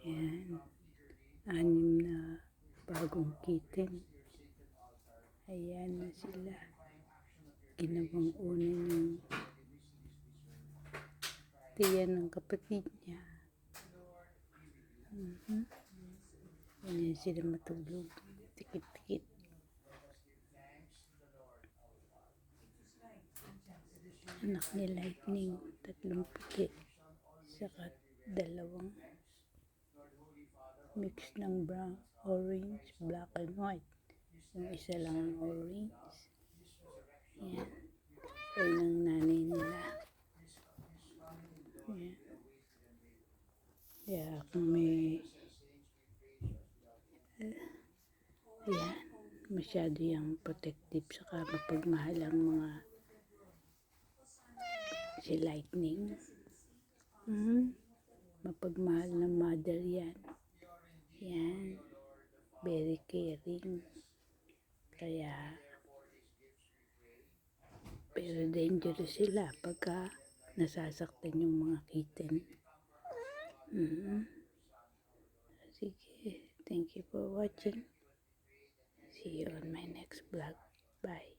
Yan. 6 na bagong kitten. Ayan na sila. Ginawang una yung tiyan ng kapatid niya. Ganyan sila matulog. Tikit-tikit. Anak ni Lightning, 3 puti. Saka 2 mix ng brown, orange, black and white. Yung isa lang ang orange. Yan. Ayun ang nanay nila. Yan. Kaya kung may yan, masyado yung protective saka mapagmahal ang mga si Lightning. Mapagmahal na mother yan. Yan. Very caring. Kaya pero dangerous sila pagka nasasaktan yung mga kitten. Sige. Thank you for watching. See you on my next vlog. Bye.